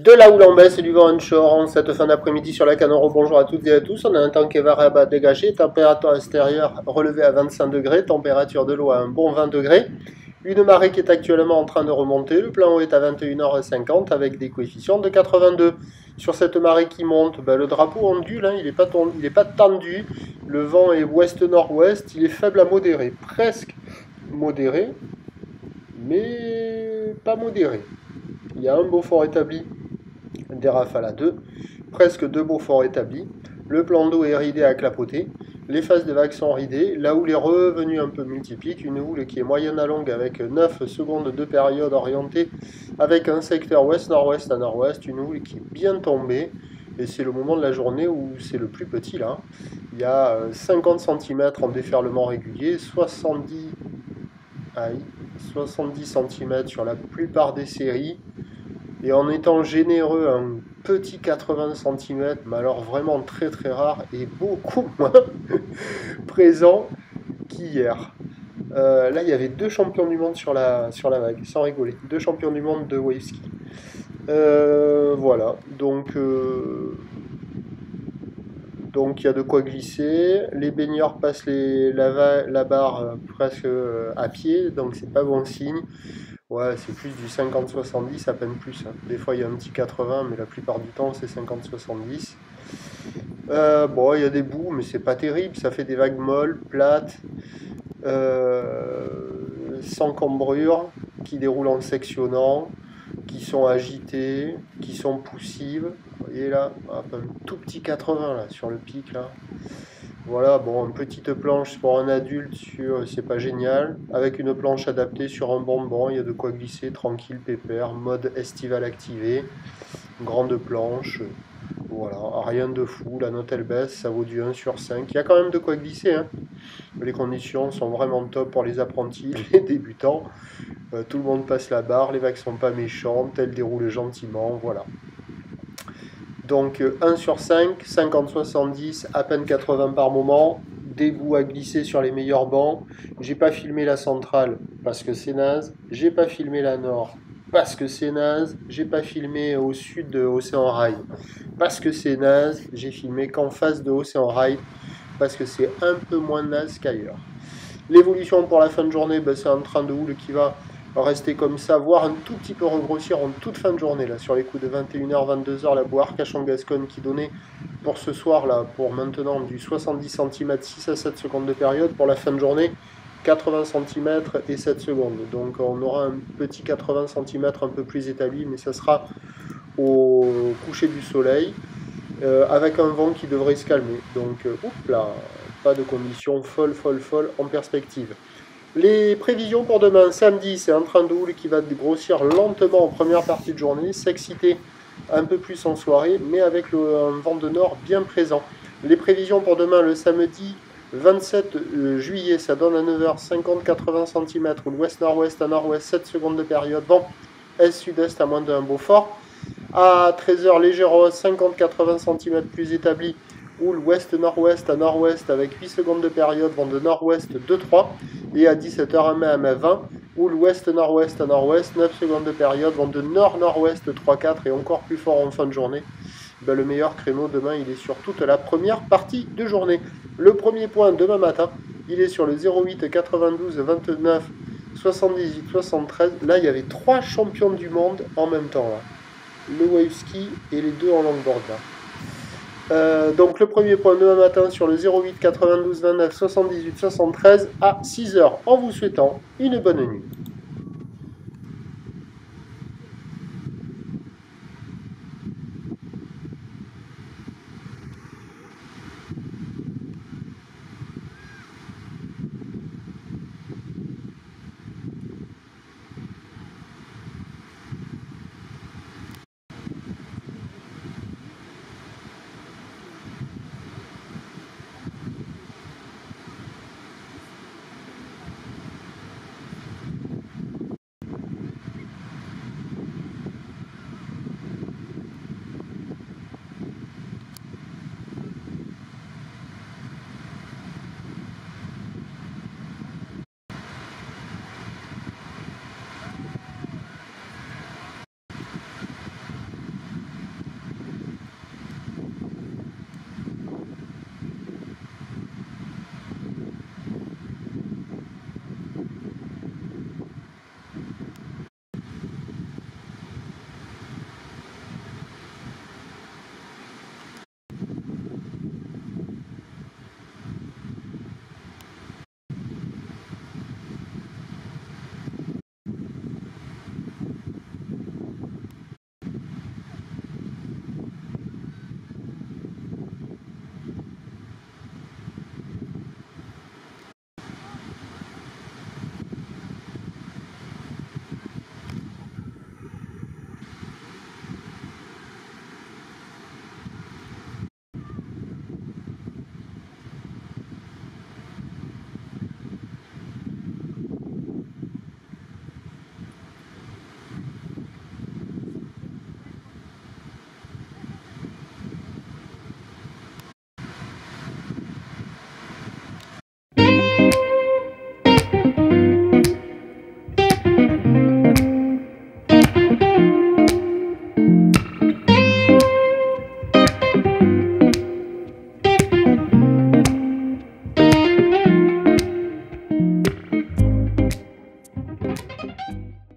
De la houle en baisse et du vent onshore en cette fin d'après-midi sur la Canoro. Bonjour à toutes et à tous. On a un temps qui est variable à dégager. Température extérieure relevée à 25 degrés. Température de l'eau à un bon 20 degrés. Une marée qui est actuellement en train de remonter. Le plan eau est à 21h50 avec des coefficients de 82. Sur cette marée qui monte, le drapeau ondule, hein, il n'est pas tendu. Le vent est ouest-nord-ouest. Il est faible à modéré. Presque modéré, mais pas modéré. Il y a un Beaufort établi, des rafales à 2, presque 2 Beauforts établis. Le plan d'eau est ridé à clapoter. Les phases de vagues sont ridées. La houle est revenue un peu multiplique. Une houle qui est moyenne à longue avec 9 secondes de période orientée avec un secteur ouest-nord-ouest à nord-ouest. Une houle qui est bien tombée. Et c'est le moment de la journée où c'est le plus petit là. Il y a 50 cm en déferlement régulier, 70 cm sur la plupart des séries. Et en étant généreux, un petit 80 cm, mais alors vraiment très très rare et beaucoup moins présent qu'hier. Là, il y avait 2 champions du monde sur la vague, sans rigoler. 2 champions du monde de wave ski. Voilà, donc il y a de quoi glisser. Les baigneurs passent la barre presque à pied, donc c'est pas bon signe. Ouais, c'est plus du 50-70, à peine plus. Hein. Des fois, il y a un petit 80, mais la plupart du temps, c'est 50-70. Bon, il y a des bouts, mais c'est pas terrible. Ça fait des vagues molles, plates, sans cambrure, qui déroulent en sectionnant, qui sont agitées, qui sont poussives. Vous voyez là, un tout petit 80 là, sur le pic là. Voilà, bon, une petite planche pour un adulte, c'est pas génial. Avec une planche adaptée sur un bonbon, il y a de quoi glisser, tranquille, pépère, mode estival activé, grande planche, voilà, rien de fou, la note elle baisse, ça vaut du 1 sur 5. Il y a quand même de quoi glisser, hein. Les conditions sont vraiment top pour les apprentis, les débutants. Tout le monde passe la barre, les vagues sont pas méchantes, elles déroulent gentiment, voilà. Donc 1 sur 5, 50-70, à peine 80 par moment, des bouts à glisser sur les meilleurs bancs. J'ai pas filmé la centrale parce que c'est naze, j'ai pas filmé la nord parce que c'est naze, j'ai pas filmé au sud de Océan Rail parce que c'est naze, j'ai filmé qu'en face de Océan Rail parce que c'est un peu moins naze qu'ailleurs. L'évolution pour la fin de journée, c'est un train de houle qui va rester comme ça, voire un tout petit peu regrossir en toute fin de journée, là, sur les coups de 21h, 22h, la boire Arcachon-Gascogne qui donnait pour ce soir, là, pour maintenant, du 70 cm, 6 à 7 secondes de période, pour la fin de journée, 80 cm et 7 secondes. Donc on aura un petit 80 cm un peu plus établi, mais ça sera au coucher du soleil, avec un vent qui devrait se calmer. Donc, là, pas de conditions folles en perspective. Les prévisions pour demain, samedi, c'est un train de houle qui va grossir lentement en première partie de journée, s'exciter un peu plus en soirée, mais avec un vent de nord bien présent. Les prévisions pour demain, le samedi 27 juillet, ça donne à 9h50, 80 cm, ou l'ouest-nord-ouest à nord-ouest, 7 secondes de période, vent est-sud-est à moins d'un Beaufort. À 13h, léger rose, 50-80 cm plus établi, ou l'ouest-nord-ouest à nord-ouest avec 8 secondes de période, vent de nord-ouest 2-3. Et à 17h, à mai 20, ou l'ouest-nord-ouest à nord-ouest, 9 secondes de période, vent de nord-nord-ouest 3-4 et encore plus fort en fin de journée. Le meilleur créneau demain, il est sur toute la première partie de journée. Le premier point demain matin, il est sur le 08 92 29 78 73. Là, il y avait 3 champions du monde en même temps. Là. Le wave ski et les 2 en longboard. Là. Donc le premier point demain matin sur le 08 92 29 78 73 à 6h en vous souhaitant une bonne nuit.